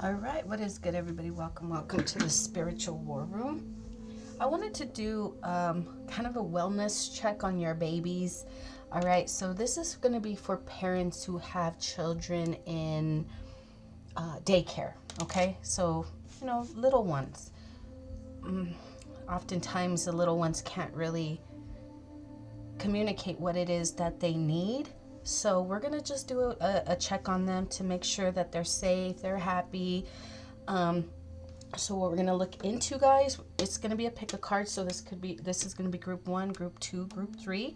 All right, what is good, everybody? Welcome to the Spiritual War Room. I wanted to do kind of a wellness check on your babies. All right, so this is going to be for parents who have children in daycare, okay? So, little ones. Oftentimes, the little ones can't really communicate what it is that they need. So we're going to just do a check on them to make sure that they're safe, they're happy. So what we're going to look into, guys, it's going to be a pick a card. So this is going to be group 1, group 2, group 3.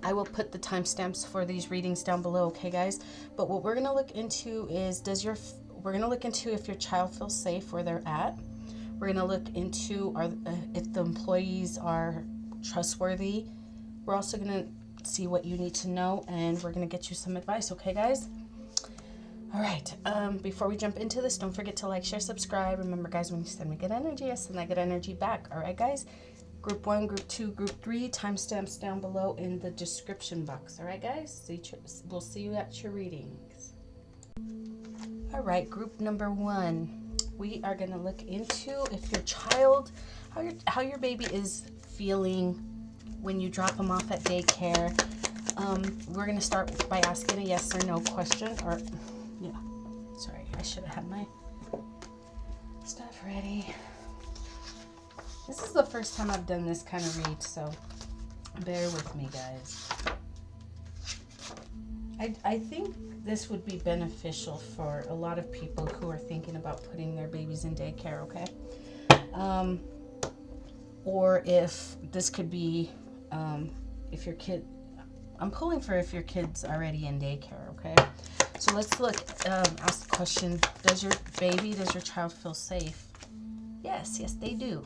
I will put the timestamps for these readings down below, okay, guys? But what we're going to look into is we're going to look into if your child feels safe where they're at. We're going to look into if the employees are trustworthy. We're also going to see what you need to know, and we're going to get you some advice, okay, guys? All right, before we jump into this, don't forget to like, share, subscribe. Remember, guys, when you send me good energy, I send that good energy back. All right, guys? Group 1, Group 2, Group 3, timestamps down below in the description box. All right, guys? We'll see you at your readings. All right, group number 1. We are going to look into if your child, how your baby is feeling when you drop them off at daycare. We're going to start by asking a yes or no question. Sorry, I should have had my stuff ready. This is the first time I've done this kind of read, so bear with me, guys. I think this would be beneficial for a lot of people who are thinking about putting their babies in daycare, okay? Or if this could be, if your kid, I'm pulling for if your kid's already in daycare, okay? So let's look, ask the question, does your child feel safe? Yes, they do.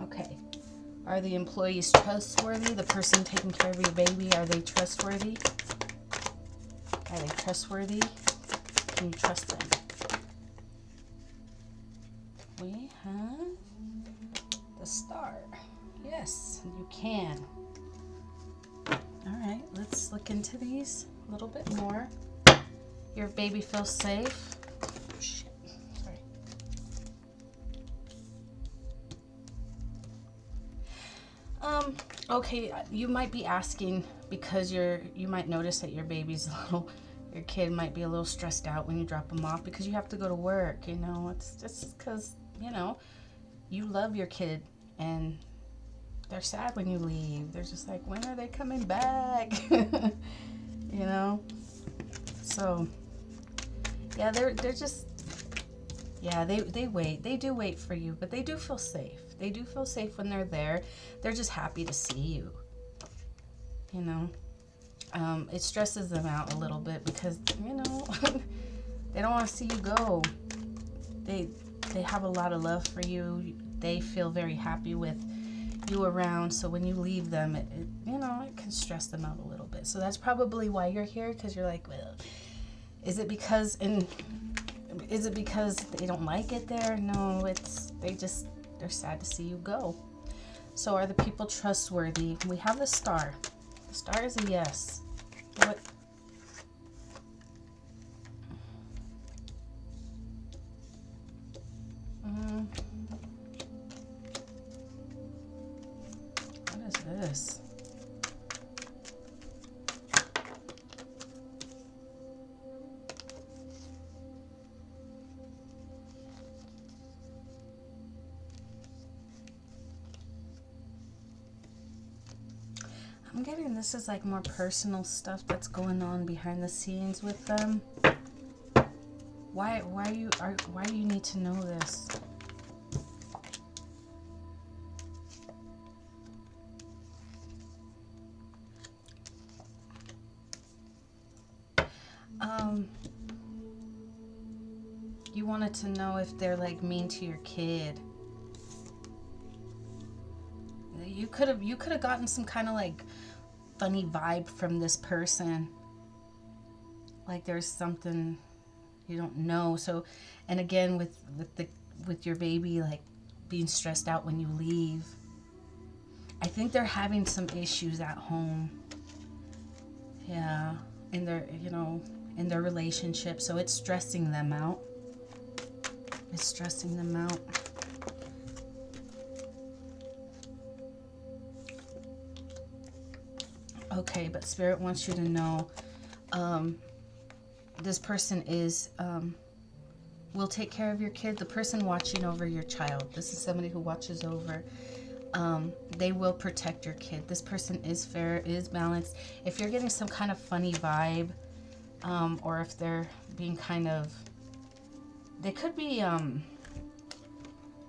Okay. Are the employees trustworthy? The person taking care of your baby, are they trustworthy? Are they trustworthy? Can you trust them? We have the star. Yes, you can. All right, let's look into these a little bit more. Your baby feels safe. Oh, shit. Sorry. Okay, you might be asking because you might notice that your kid might be a little stressed out when you drop them off because you have to go to work, It's just because, you love your kid and they're sad when you leave. They're just like, when are they coming back? So, yeah, they're just, yeah, they wait. They do wait for you, but they do feel safe. They do feel safe when they're there. They're just happy to see you, It stresses them out a little bit because, they don't want to see you go. They have a lot of love for you. They feel very happy with you around, so when you leave them, it can stress them out a little bit. So that's probably why you're here, because you're like, well, is it because they don't like it there? No, they're sad to see you go. So are the people trustworthy? We have the star. The star is a yes. What is this? I'm getting this is like more personal stuff that's going on behind the scenes with them. Why do you need to know this? You wanted to know if they're like mean to your kid. You could have gotten some kind of like funny vibe from this person. Like there's something you don't know. So, and again with your baby like being stressed out when you leave, I think they're having some issues at home. Yeah, in their relationship, so it's stressing them out. It's stressing them out. Okay, but Spirit wants you to know this person is will take care of your kid. The person watching over your child. This is somebody who watches over. They will protect your kid. This person is fair, is balanced. If you're getting some kind of funny vibe, or if they're being kind of, they could be,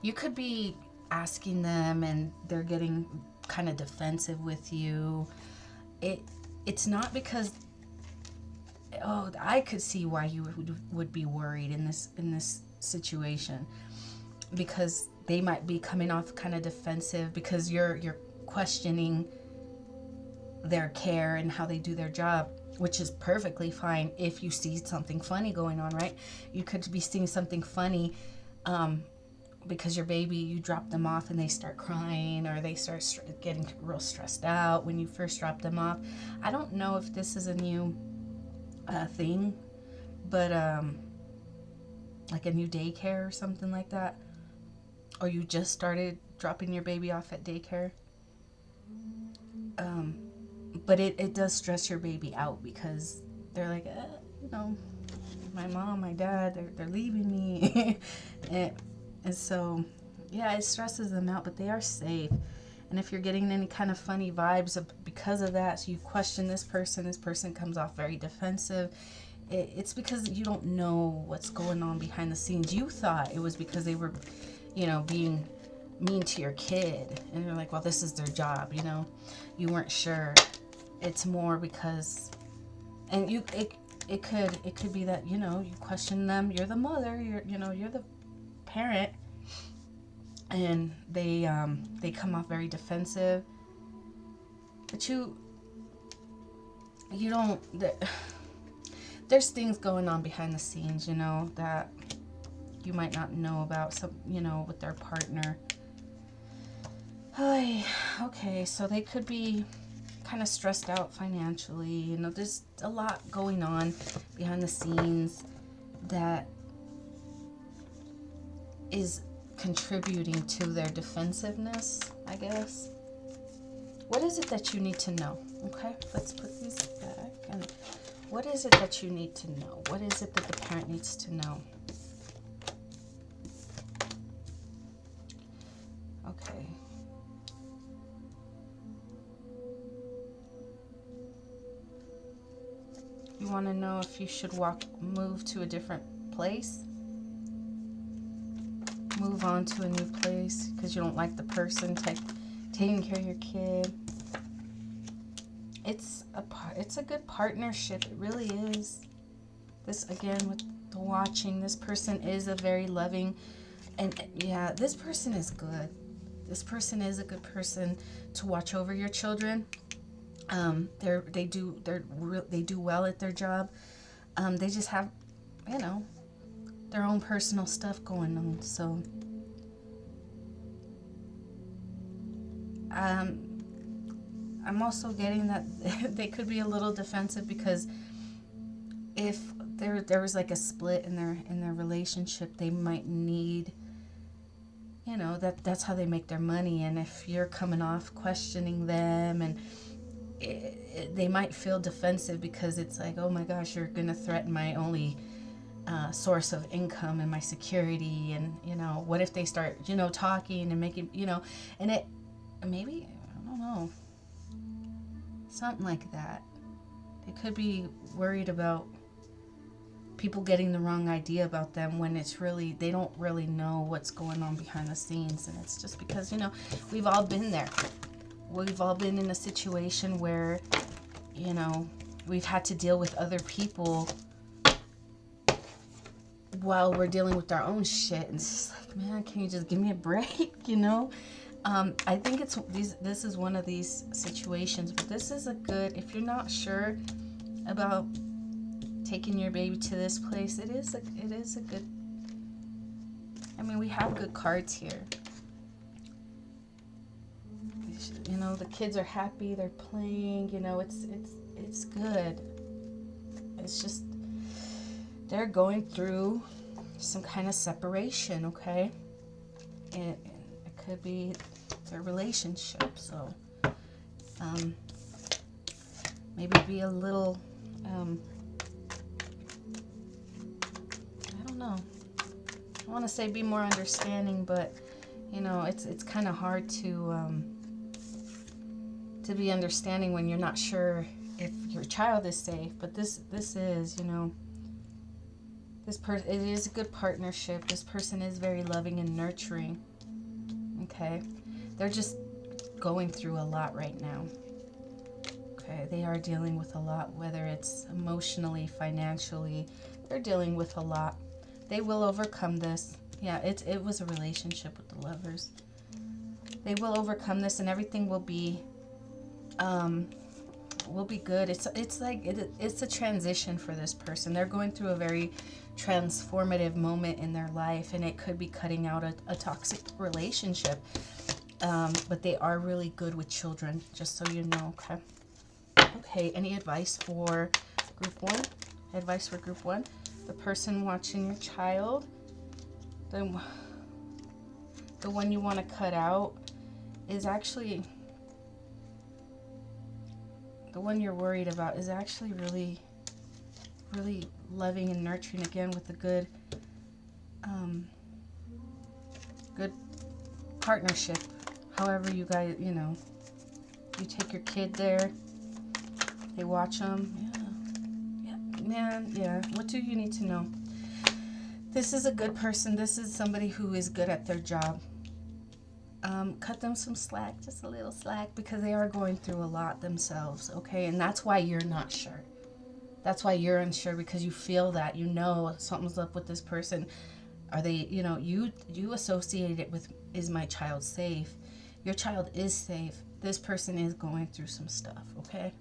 you could be asking them and they're getting kind of defensive with you. It's not because, oh, I could see why you would be worried in this situation, because they might be coming off kind of defensive because you're questioning their care and how they do their job, which is perfectly fine if you see something funny going on, right? You could be seeing something funny because your baby, you drop them off and they start crying, or they start getting real stressed out when you first drop them off. I don't know if this is a new thing, but like a new daycare or something like that, or you just started dropping your baby off at daycare. But it does stress your baby out because they're like, my mom, my dad, they're leaving me. and so, yeah, it stresses them out, but they are safe. And if you're getting any kind of funny vibes because of that, so you question this person comes off very defensive, it's because you don't know what's going on behind the scenes. You thought it was because they were, being mean to your kid, and you're like, well, this is their job, you weren't sure. It's more because, and it could be that, you question them. You're the mother, you're the parent, and they come off very defensive, but you don't, there's things going on behind the scenes, that you might not know about, some, with their partner. Okay, so they could be kind of stressed out financially. There's a lot going on behind the scenes that is contributing to their defensiveness, I guess. What is it that you need to know? Okay, let's put these back. And what is it that you need to know? What is it that the parent needs to know? Okay. You want to know if you should move to a different place? Move on to a new place because you don't like the person taking care of your kid. It's a good partnership. It really is. This, again, with the watching, this person is a very loving, and yeah, this person is good. This person is a good person to watch over your children. They do well at their job. They just have, their own personal stuff going on. So, I'm also getting that they could be a little defensive because if there was like a split in their relationship, they might need, that's how they make their money. And if you're coming off questioning them, and they might feel defensive because it's like, oh my gosh, you're gonna threaten my only source of income and my security, and what if they start talking and making, and it maybe, I don't know, something like that. They could be worried about people getting the wrong idea about them when it's really, they don't really know what's going on behind the scenes. And it's just because, we've all been there. We've all been in a situation where, we've had to deal with other people while we're dealing with our own shit. And it's just like, man, can you just give me a break, I think this is one of these situations, but this is a good, if you're not sure about taking your baby to this place, it is a good, we have good cards here. The kids are happy, they're playing, it's good. It's just, they're going through some kind of separation, okay? It could be their relationship, so maybe be a little, I don't know. I want to say be more understanding, but you know, it's kind of hard to be understanding when you're not sure if your child is safe. But this is, you know, it is a good partnership. This person is very loving and nurturing. Okay, they're just going through a lot right now. Okay, they are dealing with a lot, whether it's emotionally, financially, they're dealing with a lot. They will overcome this. Yeah, it was a relationship with the Lovers. They will overcome this, and everything will be good. It's like it's a transition for this person. They're going through a very transformative moment in their life, and it could be cutting out a toxic relationship. But they are really good with children, just so you know. Okay. Okay, any advice for group 1? Advice for group 1. The person watching your child, the one you want to cut out, is actually, the one you're worried about is actually really, really loving and nurturing, again, with a good good partnership. However you guys, you know, you take your kid there, they watch them. Yeah, man, yeah. What do you need to know? This is a good person. This is somebody who is good at their job. Cut them some slack, just a little slack, because they are going through a lot themselves, okay? And that's why you're not sure. That's why you're unsure, because you feel that, you know, something's up with this person. Are they, you know, you associate it with, is my child safe? Your child is safe. This person is going through some stuff, okay?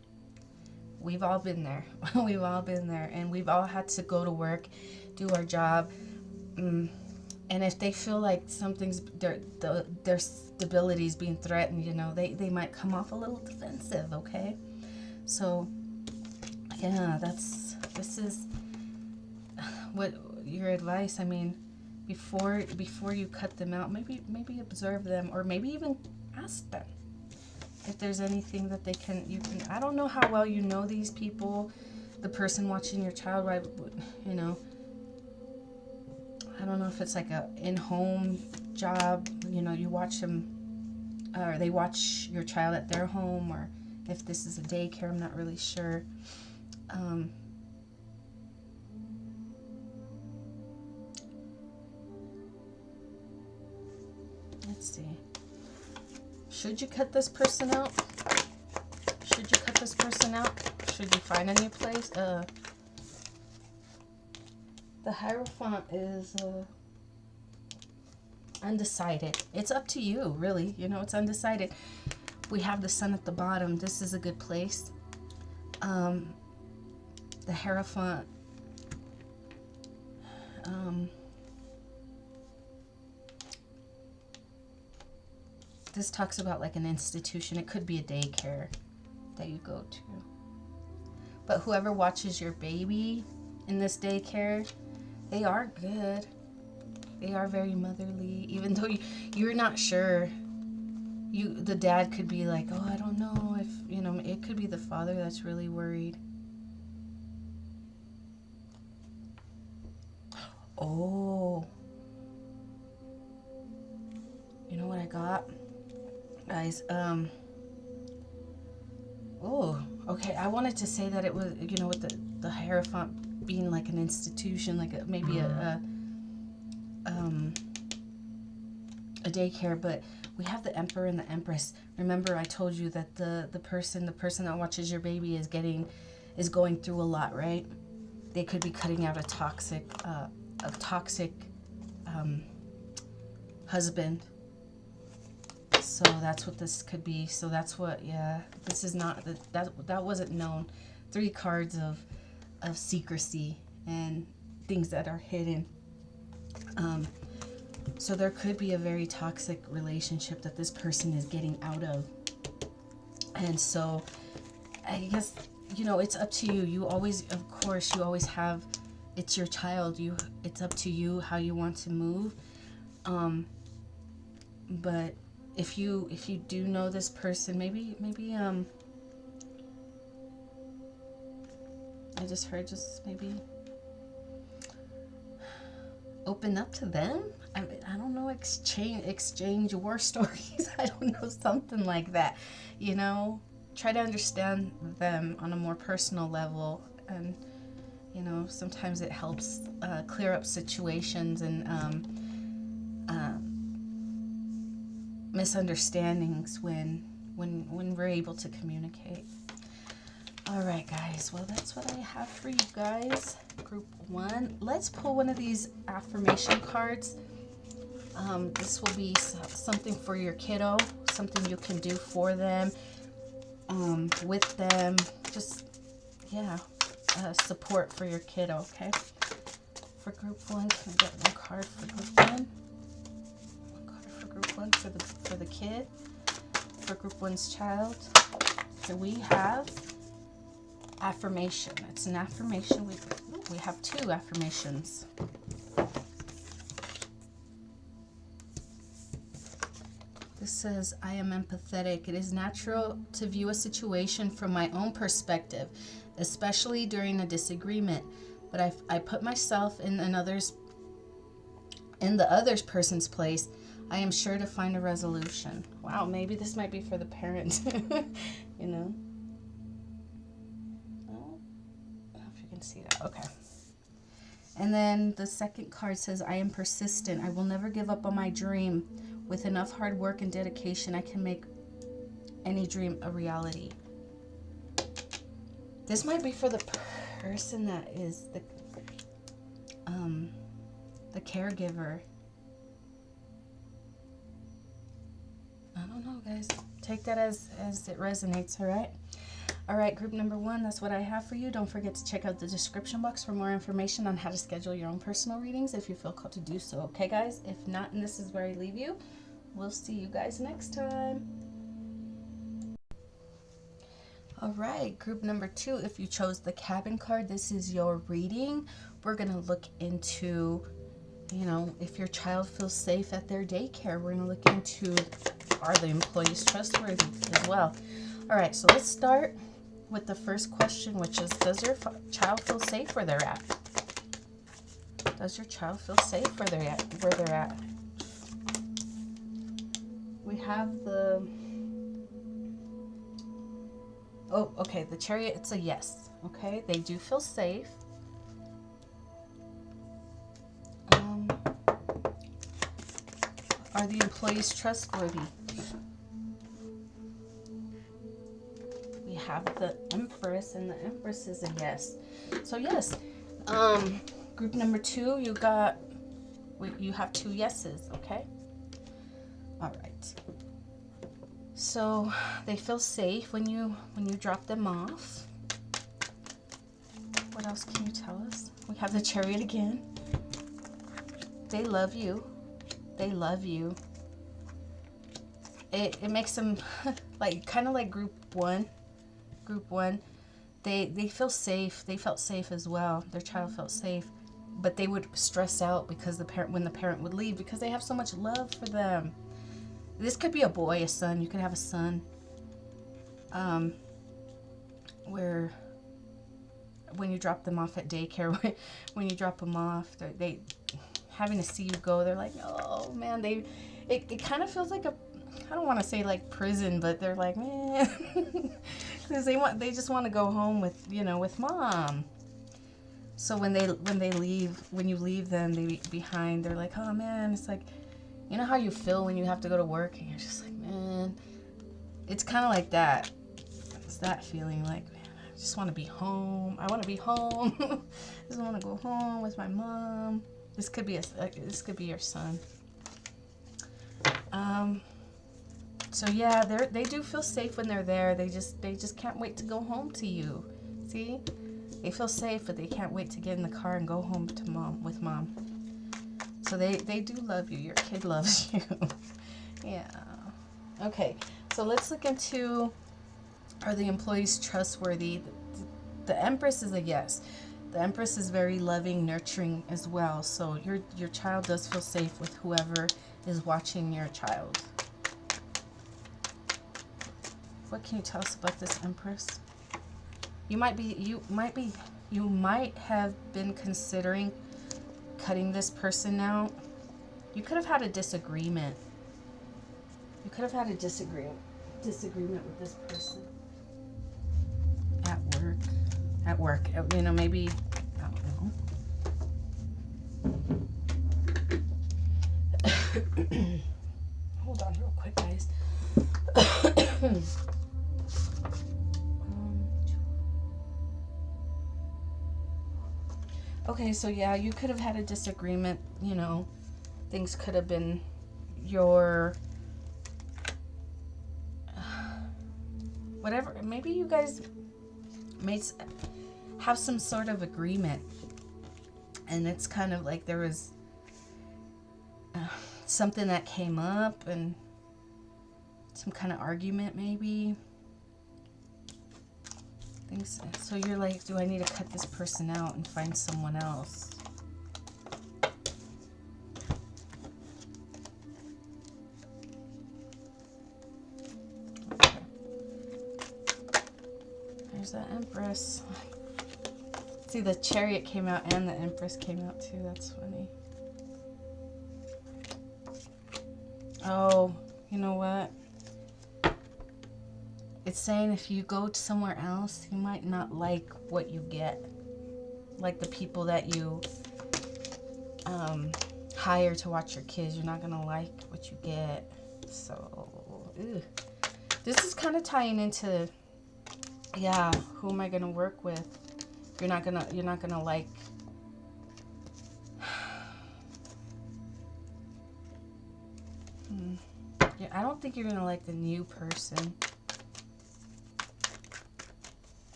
We've all been there. We've all been there, and we've all had to go to work, do our job. And if they feel like something's, their stability is being threatened, you know, they might come off a little defensive, okay? So, yeah, this is what your advice. I mean, before you cut them out, maybe observe them, or maybe even ask them if there's anything that you can. I don't know how well you know these people, the person watching your child, right? You know, I don't know if it's like a in-home job, you know, you watch them, or they watch your child at their home, or if this is a daycare, I'm not really sure. Let's see. Should you cut this person out? Should you cut this person out? Should you find a new place? The Hierophant is undecided. It's up to you, really. You know, it's undecided. We have the Sun at the bottom. This is a good place. The Hierophant, this talks about like an institution. It could be a daycare that you go to. But whoever watches your baby in this daycare, they are good. They are very motherly, even though you're not sure. The dad could be like, oh, I don't know if, you know, it could be the father that's really worried. Oh. You know what I got? Guys, oh, okay. I wanted to say that it was, you know, with the Hierophant being like an institution, like maybe a daycare, but we have the Emperor and the Empress. Remember, I told you that the person that watches your baby is going through a lot, right? They could be cutting out a toxic husband. So that's what this could be. So that's what, yeah, this is not, that wasn't known. 3 cards of secrecy and things that are hidden. So there could be a very toxic relationship that this person is getting out of. And so I guess, you know, it's up to you. You always, of course, you always have it's your child. It's up to you how you want to move. But if you do know this person, maybe I just heard, just maybe open up to them. I don't know, exchange war stories. I don't know, something like that. You know, try to understand them on a more personal level, and you know, sometimes it helps clear up situations and misunderstandings when we're able to communicate. All right, guys. Well, that's what I have for you guys. Group 1. Let's pull one of these affirmation cards. This will be something for your kiddo, something you can do for them, with them. Just, yeah, support for your kiddo, okay? For group 1, can I get one card for group 1? One card for group 1 for the kid, for group 1's child. So we have affirmation. It's an affirmation. We have 2 affirmations. This says, I am empathetic. It is natural to view a situation from my own perspective, especially during a disagreement. But I put myself in the other person's place. I am sure to find a resolution. Wow, maybe this might be for the parent. You know? Oh, I don't know if you can see that. Okay. And then the second card says, I am persistent. I will never give up on my dream. With enough hard work and dedication, I can make any dream a reality. This might be for the person that is the caregiver. I don't know, guys. Take that as it resonates, all right? All right, group number 1, that's what I have for you. Don't forget to check out the description box for more information on how to schedule your own personal readings if you feel called to do so. Okay, guys? If not, and this is where I leave you, we'll see you guys next time. All right, group number 2, if you chose the cabin card, this is your reading. We're going to look into, you know, if your child feels safe at their daycare. We're going to look into, are the employees trustworthy as well. All right, so let's start with the first question, which is, does your child feel safe where they're at? Does your child feel safe where they're at? We have the, oh, okay, the Chariot, it's a yes. Okay, they do feel safe. Are the employees trustworthy? We have the Empress, and the Empress is a yes. So yes, group number 2, you have 2 yeses. Okay. All right. So they feel safe when you drop them off. What else can you tell us? We have the Chariot again. They love you. They love you. It makes them like kind of like group 1. Group 1, they feel safe. They felt safe as well. Their child felt safe, but they would stress out because when the parent would leave, because they have so much love for them. This could be a boy, a son. You could have a son. Where when you drop them off at daycare, when you drop them off, they having to see you go, they're like, oh man, it kind of feels like I don't want to say like prison, but they're like, man, because they just want to go home with, you know, with mom. So when you leave them behind, they're like, oh man, it's like, you know how you feel when you have to go to work and you're just like, man, it's kind of like that. It's that feeling like, man, I just want to be home. I want to be home. I just want to go home with my mom. This could be your son. So yeah, they do feel safe when they're there. They just can't wait to go home to you. See? They feel safe, but they can't wait to get in the car and go home to with mom. So they do love you. Your kid loves you. Yeah. Okay. So let's look into, are the employees trustworthy? The Empress is a yes. The Empress is very loving, nurturing as well. So your child does feel safe with whoever is watching your child. What can you tell us about this Empress? You might have been considering cutting this person out. You could have had a disagreement. You could have had a disagreement with this person. At work, you know, maybe, I don't know. Hold on real quick, guys. Okay, so yeah, you could have had a disagreement, you know, things could have been whatever, maybe you guys have some sort of agreement, and it's kind of like there was something that came up and some kind of argument maybe. So you're like, do I need to cut this person out and find someone else? Okay. There's that Empress. See, the Chariot came out and the Empress came out too. That's funny. Oh, you know what? It's saying if you go to somewhere else, you might not like what you get. Like the people that you hire to watch your kids, you're not going to like what you get. So, this is kind of tying into, yeah, who am I going to work with? You're not going to like, yeah, I don't think you're going to like the new person.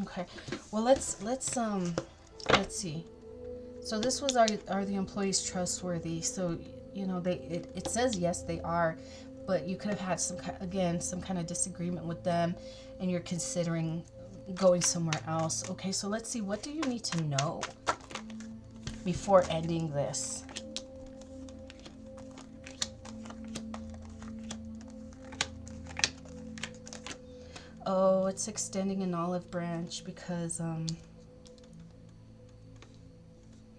Okay, well, let's see. So this was, are the employees trustworthy? So, you know, it says yes, they are, but you could have had some kind of disagreement with them, and you're considering going somewhere else. Okay, so let's see, what do you need to know before ending this? Oh, it's extending an olive branch because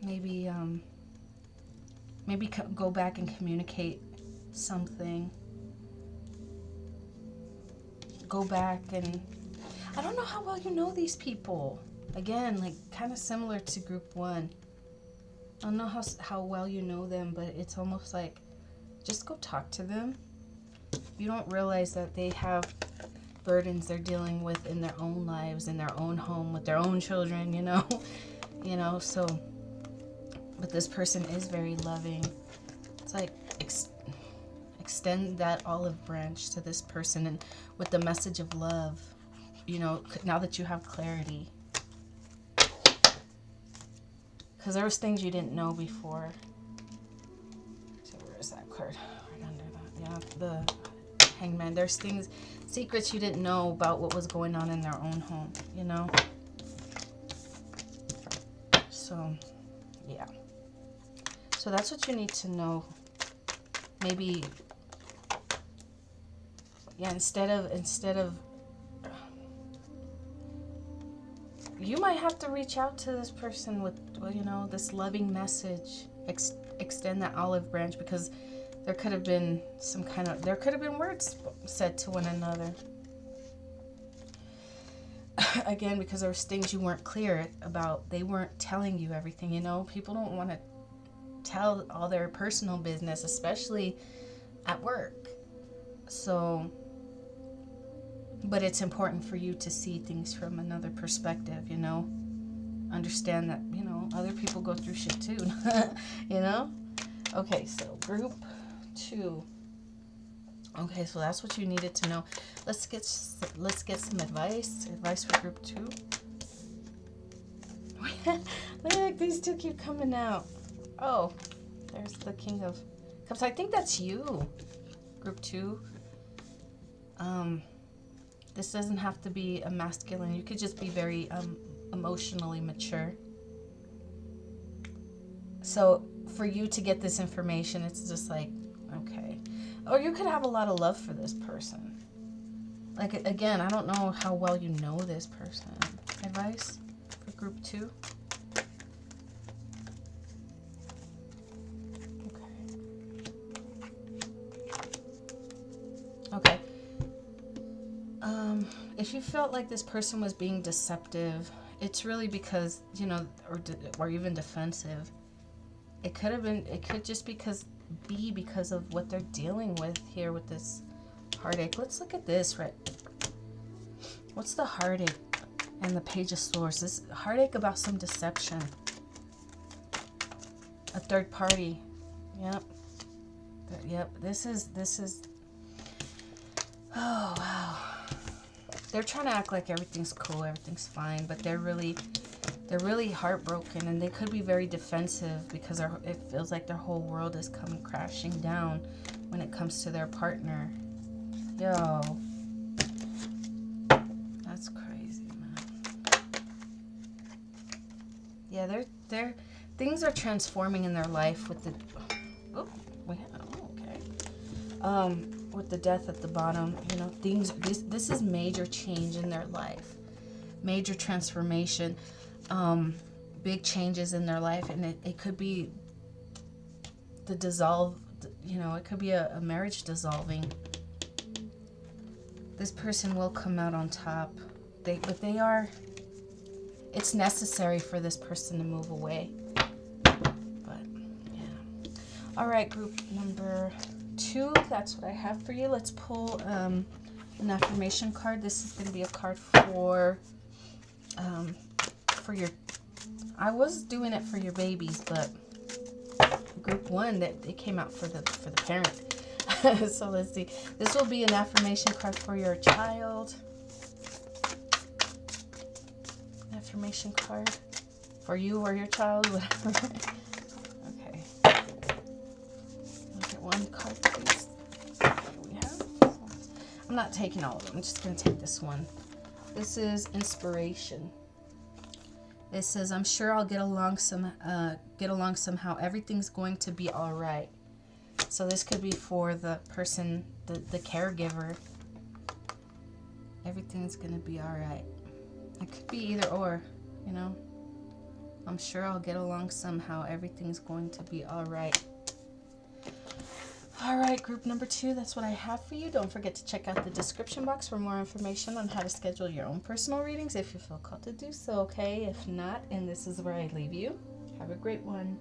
maybe go back and communicate something. Go back and, I don't know how well you know these people. Again, like kind of similar to group 1. I don't know how well you know them, but it's almost like just go talk to them. You don't realize that they have burdens they're dealing with in their own lives, in their own home, with their own children, you know. So, but this person is very loving. It's like extend that olive branch to this person, and with the message of love, you know, now that you have clarity, because there was things you didn't know before. So where is that card? Right under that. Yeah, the Hangman. There's secrets you didn't know about what was going on in their own home, you know. So, yeah. So that's what you need to know. Maybe, yeah, instead of you might have to reach out to this person with, you know, this loving message. Extend that olive branch, because there could have been words said to one another. Again, because there was things you weren't clear about. They weren't telling you everything, you know. People don't want to tell all their personal business, especially at work. So, but it's important for you to see things from another perspective, you know. Understand that, you know, other people go through shit too, you know. Okay, so group 2. Okay, so that's what you needed to know. Let's get some advice for group 2. Look, these two keep coming out. Oh, there's the King of Cups. I think that's you, group 2. This doesn't have to be a masculine. You could just be very emotionally mature. So for you to get this information, it's just like, okay. Or you could have a lot of love for this person. Like, again, I don't know how well you know this person. Advice for group 2? Okay. If you felt like this person was being deceptive, it's really because, you know, or even defensive. It could just be because of what they're dealing with here with this heartache. Let's look at this, right? What's the heartache and the Page of Swords? This heartache about some deception. A third party. Yep. Yep. This is, oh, wow. They're trying to act like everything's cool, everything's fine, but they're really heartbroken, and they could be very defensive because it feels like their whole world is coming crashing down when it comes to their partner. Yo, that's crazy, man. Yeah, they're things are transforming in their life with the with the death at the bottom. You know, this is major change in their life, major transformation, big changes in their life, and it could be the dissolve. You know, it could be a marriage dissolving. This person will come out on top. It's necessary for this person to move away. But yeah. All right, group number 2. That's what I have for you. Let's pull an affirmation card. This is going to be a card for your. I was doing it for your babies, but group 1 that it came out for the parent. So let's see. This will be an affirmation card for your child. Affirmation card for you or your child, whatever. Okay. Look at one card, please. What do we have? I'm not taking all of them. I'm just going to take this one. This is inspiration. It says, "I'm sure I'll get along somehow. Everything's going to be all right." So this could be for the person, the caregiver. Everything's going to be all right. It could be either or, you know. I'm sure I'll get along somehow. Everything's going to be all right. All right, group number 2, that's what I have for you. Don't forget to check out the description box for more information on how to schedule your own personal readings if you feel called to do so, okay? If not, and this is where I leave you. Have a great one.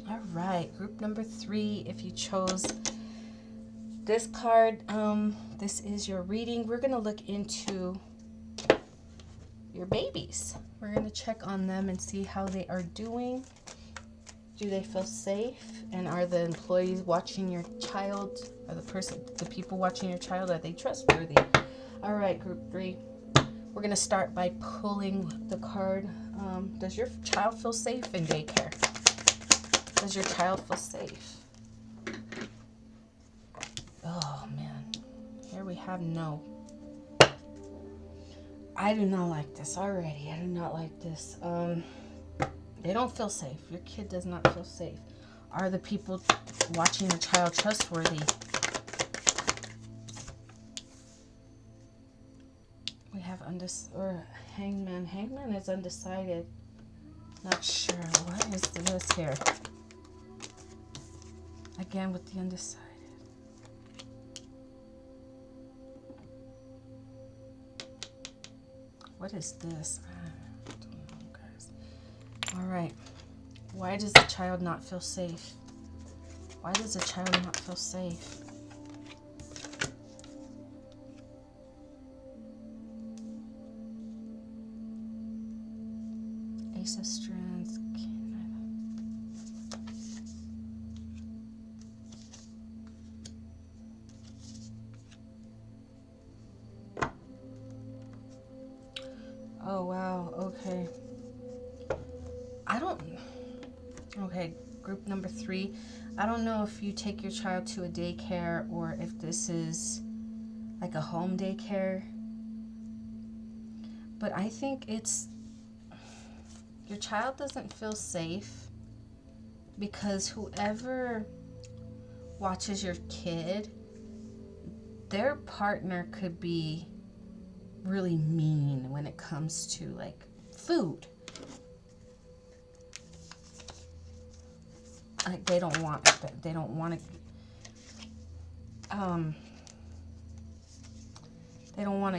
All right, group number 3, if you chose this card, this is your reading. We're going to look into your babies. We're going to check on them and see how they are doing. Do they feel safe? And are the employees watching your child, or the people watching your child, are they trustworthy? All right, group 3. We're going to start by pulling the card. Does your child feel safe in daycare? Does your child feel safe? Oh, man. Here we have no. I do not like this already. I do not like this. They don't feel safe. Your kid does not feel safe. Are the people watching your child trustworthy? We have Hangman. Hangman is undecided. Not sure. What is this here? Again with the undecided. What is this? I don't know, guys. All right. Why does the child not feel safe? Why does the child not feel safe? Ace of Strands. Oh, wow. Okay. Okay, group number 3. I don't know if you take your child to a daycare or if this is like a home daycare. But I think it's... Your child doesn't feel safe. because whoever watches your kid, their partner could be really mean when it comes to like food. Like they don't want to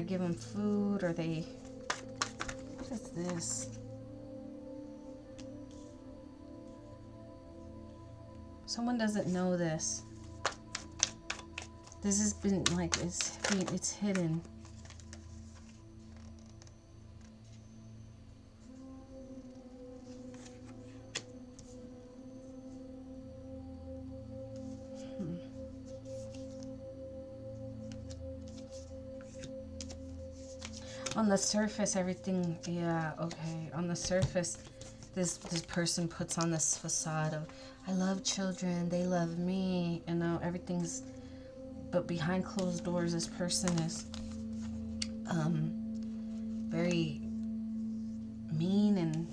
give him food, or they, what is this? Someone doesn't know this. This has been like, it's hidden. On the surface, everything, yeah, okay. On the surface, this person puts on this facade of, I love children, they love me, you know, everything's, but behind closed doors, this person is very mean and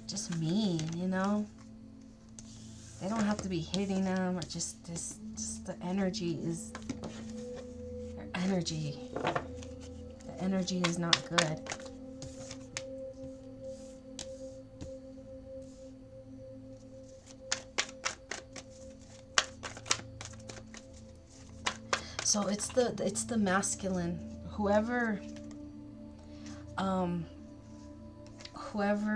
just mean, you know. They don't have to be hitting them, or just the energy is, the energy is not good. So it's the masculine, whoever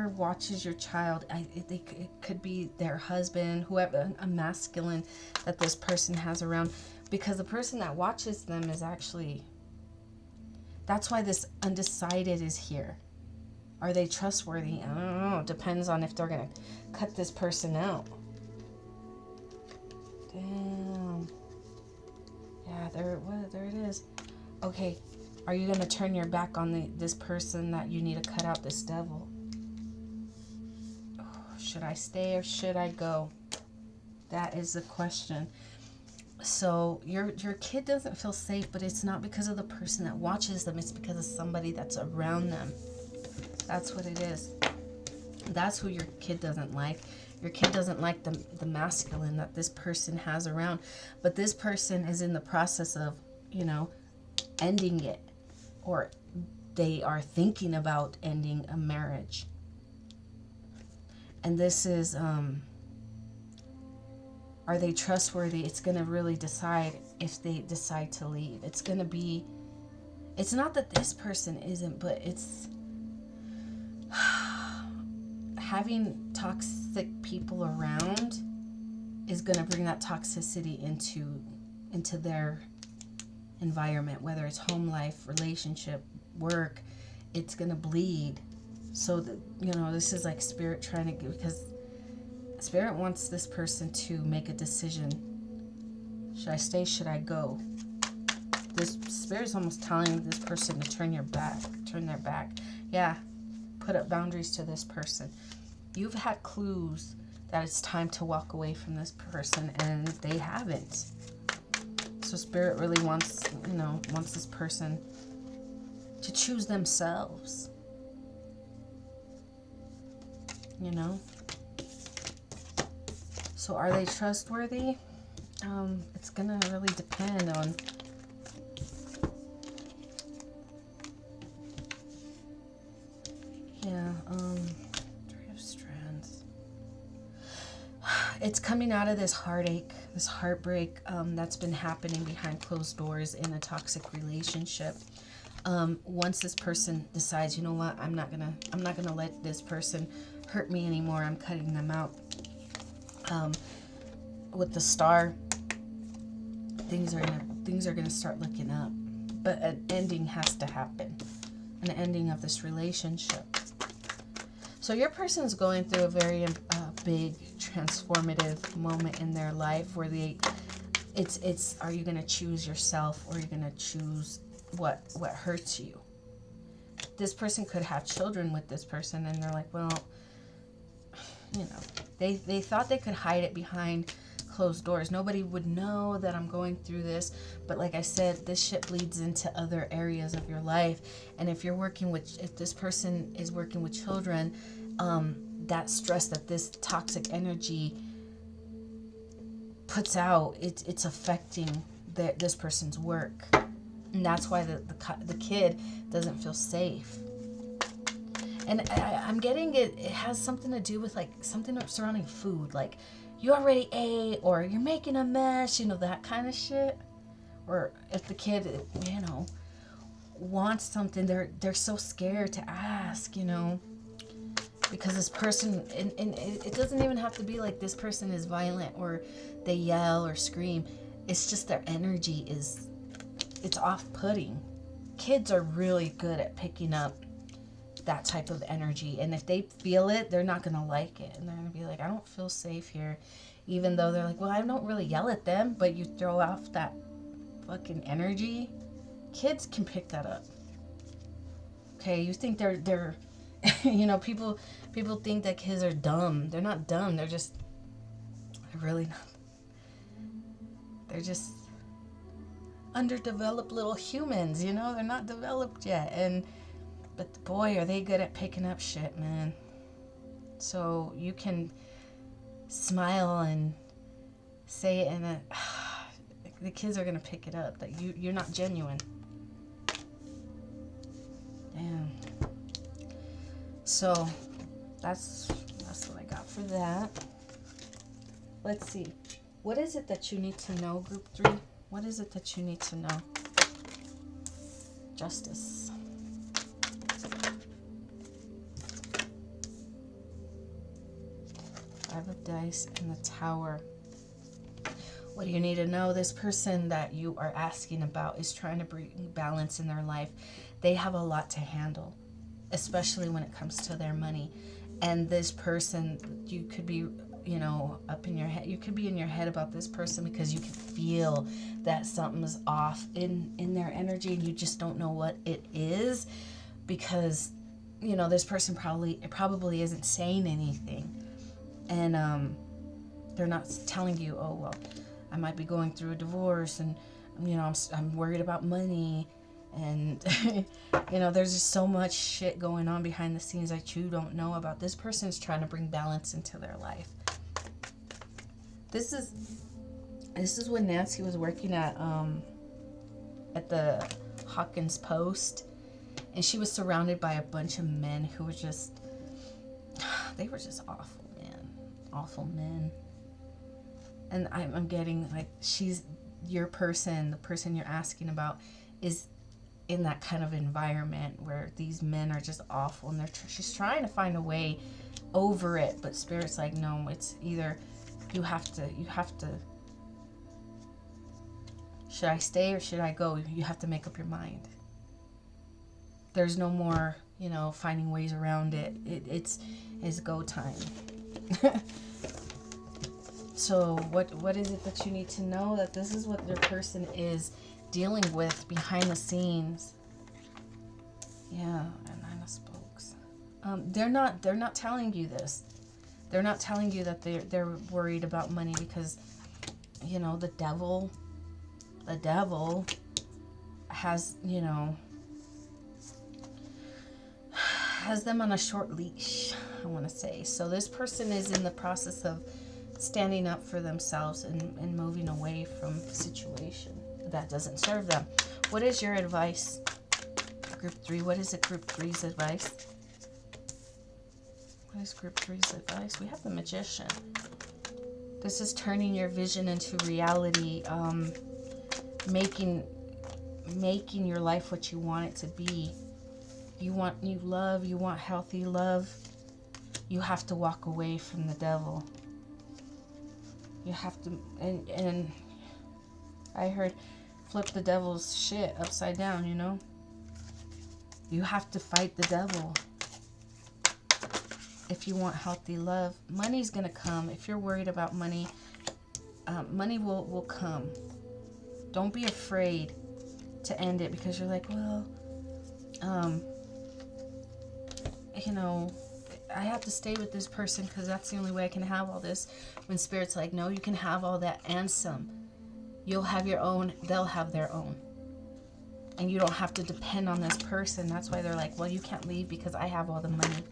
watches your child, it could be their husband, whoever, a masculine that this person has around. Because the person that watches them is actually, that's why this undecided is here. Are they trustworthy? I don't know. It depends on if they're going to cut this person out. Damn. Yeah, there it is. Okay, are you going to turn your back on this person that you need to cut out, this devil? Oh, should I stay or should I go? That is the question. So your kid doesn't feel safe, but it's not because of the person that watches them. It's because of somebody that's around them. That's what it is. That's who your kid doesn't like. Your kid doesn't like the masculine that this person has around. But this person is in the process of, you know, ending it. Or they are thinking about ending a marriage. And this is... are they trustworthy? It's going to really decide if they decide to leave. It's going to be, it's not that this person isn't, but it's having toxic people around is going to bring that toxicity into their environment, whether it's home life, relationship, work. It's going to bleed. So that, you know, this is like spirit trying to, because Spirit wants this person to make a decision. Should I stay? Should I go? This Spirit's almost telling this person to turn their back. Yeah, put up boundaries to this person. You've had clues that it's time to walk away from this person, and they haven't. So Spirit really wants this person to choose themselves. You know? So are they trustworthy? It's gonna really depend on Three of Strands. It's coming out of this heartache, this heartbreak that's been happening behind closed doors in a toxic relationship. Once this person decides, you know what, I'm not gonna let this person hurt me anymore. I'm cutting them out. With the Star, things are gonna start looking up, but an ending has to happen, an ending of this relationship. So your person's going through a very big transformative moment in their life where it's are you gonna choose yourself, or are you gonna choose what hurts you? This person could have children with this person, and they're like, well, you know, they thought they could hide it behind closed doors. Nobody would know that I'm going through this. But like I said, this shit bleeds into other areas of your life. And if this person is working with children, that stress that this toxic energy puts out, it's affecting this person's work. And that's why the kid doesn't feel safe. And I'm getting it has something to do with like something surrounding food. Like, you already ate, or you're making a mess, you know, that kind of shit. Or if the kid, you know, wants something, they're so scared to ask, you know. Because this person, and it doesn't even have to be like this person is violent or they yell or scream. It's just their energy it's off-putting. Kids are really good at picking up that type of energy, and if they feel it, they're not gonna like it, and they're gonna be like, I don't feel safe here, even though they're like, well, I don't really yell at them, but you throw off that fucking energy. Kids can pick that up. Okay, you think they're you know, people think that kids are dumb. They're not dumb. They're really not. They're just underdeveloped little humans, you know? They're not developed yet. But boy, are they good at picking up shit, man. So you can smile and say it, and the kids are going to pick it up, that you're not genuine. Damn. So that's what I got for that. Let's see. What is it that you need to know, group 3? What is it that you need to know? Justice. Five of Dice and the Tower. What do you need to know? This person that you are asking about is trying to bring balance in their life. They have a lot to handle, especially when it comes to their money. And this person, you could be, you know, up in your head. You could be in your head about this person because you can feel that something's off in their energy, and you just don't know what it is, because, you know, this person probably isn't saying anything. And they're not telling you, oh, well, I might be going through a divorce, and, you know, I'm worried about money. And, you know, there's just so much shit going on behind the scenes that you don't know about. This person is trying to bring balance into their life. This is when Nancy was working at the Hawkins Post, and she was surrounded by a bunch of men who were just, they were just awful, man. Awful men. And I'm getting, like, she's your person, the person you're asking about is in that kind of environment where these men are just awful, and she's trying to find a way over it, but Spirit's like, no, it's either you have to, should I stay or should I go? You have to make up your mind. There's no more, you know, finding ways around it. It's go time. So what is it that you need to know? That this is what your person is dealing with behind the scenes. Yeah, and Nine of Spokes. They're not telling you this. They're not telling you that they're worried about money because, you know, the devil has, you know, has them on a short leash, I want to say. So this person is in the process of standing up for themselves and moving away from the situation that doesn't serve them. What is your advice, Group 3? What is it, Group 3's advice? What is Group 3's advice? We have the Magician. This is turning your vision into reality, making your life what you want it to be. You want new love, you want healthy love. You have to walk away from the devil. You have to, and I heard, flip the devil's shit upside down, you know? You have to fight the devil if you want healthy love. Money's gonna come. If you're worried about money, money will come. Don't be afraid to end it because you're like, well, you know, I have to stay with this person because that's the only way I can have all this. When Spirit's like, no, you can have all that and some. You'll have your own, they'll have their own. And you don't have to depend on this person. That's why they're like, well, you can't leave because I have all the money.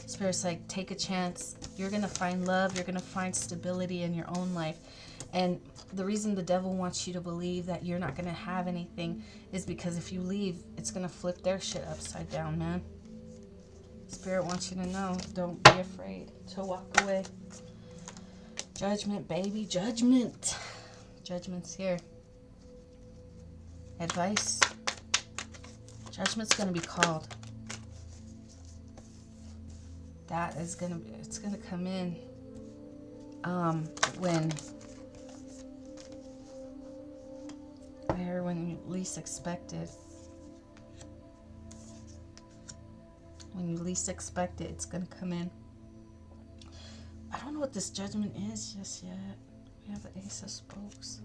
Spirit's like, take a chance. You're going to find love. You're going to find stability in your own life. And the reason the devil wants you to believe that you're not going to have anything is because if you leave, it's going to flip their shit upside down, man. Spirit wants you to know, don't be afraid to walk away. Judgment, baby, judgment. Judgment's here. Advice. Judgment's going to be called. That is going to, it's going to come in when you least expect it. When you least expect it, it's going to come in. I don't know what this judgment is just yet. We have the Ace of Spokes.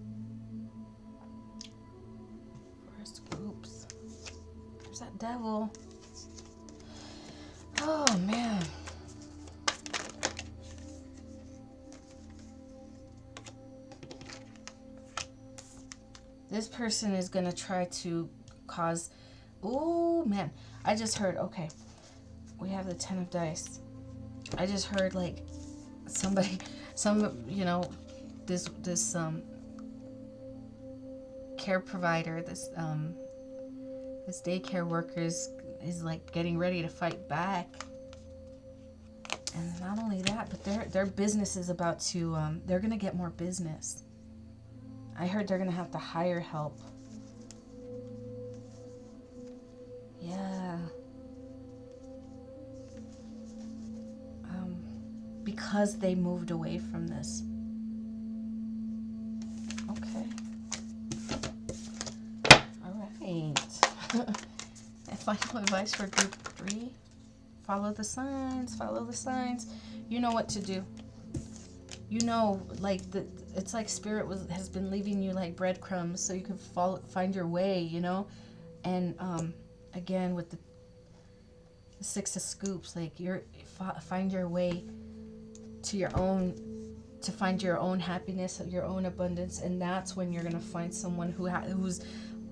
First groups. There's that devil. Oh, man. This person is going to try to cause... Oh, man. I just heard, okay. We have the 10 of dice. I just heard, like, somebody, this care provider, this daycare worker is like getting ready to fight back. And not only that, but their business is about to, they're going to get more business. I heard they're going to have to hire help. Yeah. Because they moved away from this. Okay. All right. And final advice for group 3. Follow the signs. Follow the signs. You know what to do. You know, like, it's like Spirit has been leaving you like breadcrumbs so you can find your way, you know? And again, with the 6 of Scoops, like, find your way to find your own happiness, your own abundance, and that's when you're gonna find someone who's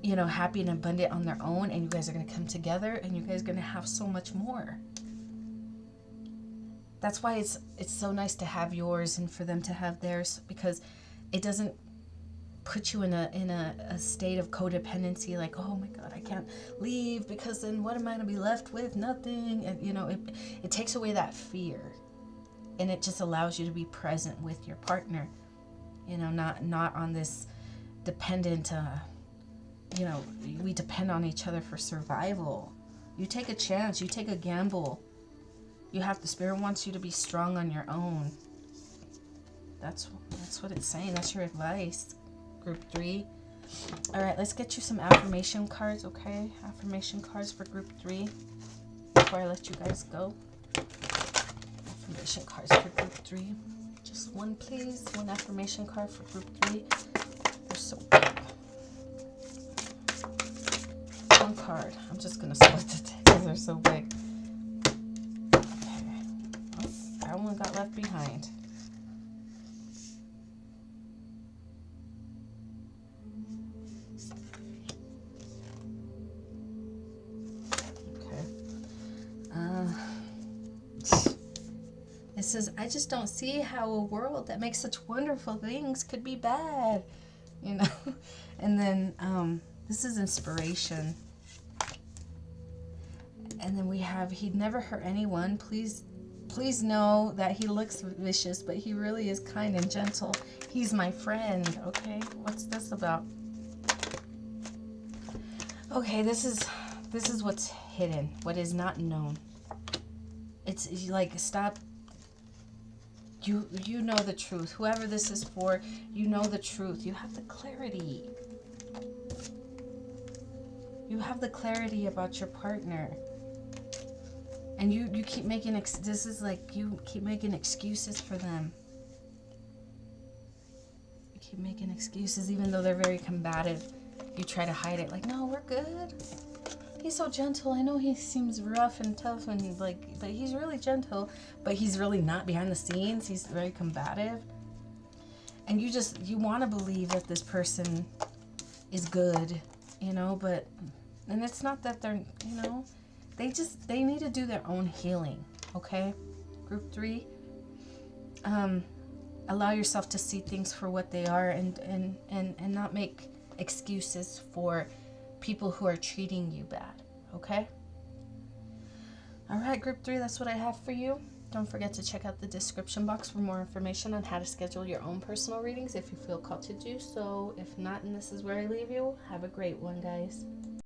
happy and abundant on their own, and you guys are gonna come together, and you guys are gonna have so much more. That's why it's so nice to have yours and for them to have theirs, because it doesn't put you in a state of codependency, like, oh my God, I can't leave because then what am I gonna be left with? Nothing. And it takes away that fear. And it just allows you to be present with your partner, not on this dependent, we depend on each other for survival. You take a chance, you take a gamble. The Spirit wants you to be strong on your own. That's what it's saying. That's your advice, group 3. All right, let's get you some affirmation cards, okay? Affirmation cards for group 3 before I let you guys go. Affirmation cards for group 3. Just one, please. One affirmation card for group 3. They're so big. One card. I'm just going to split the deck because they're so big. Okay. Oh, that one got left behind. It says, I just don't see how a world that makes such wonderful things could be bad, And then this is inspiration. And then we have, he'd never hurt anyone. Please know that he looks vicious, but he really is kind and gentle. He's my friend, okay? What's this about? Okay, this is what's hidden, what is not known. It's like, stop. You know the truth. Whoever this is for, you know the truth. You have the clarity. You have the clarity about your partner. And you keep making, this is like, you keep making excuses for them. You keep making excuses even though they're very combative. You try to hide it, like, no, we're good. He's so gentle. I know he seems rough and tough and like, but he's really gentle, but he's really not behind the scenes. He's very combative. And you want to believe that this person is good, but, and it's not that they're, they need to do their own healing. Okay? Group 3, allow yourself to see things for what they are, and not make excuses for people who are treating you bad. Okay? All right, group 3, that's what I have for you. Don't forget to check out the description box for more information on how to schedule your own personal readings if you feel called to do so. If not, and this is where I leave you, have a great one, guys.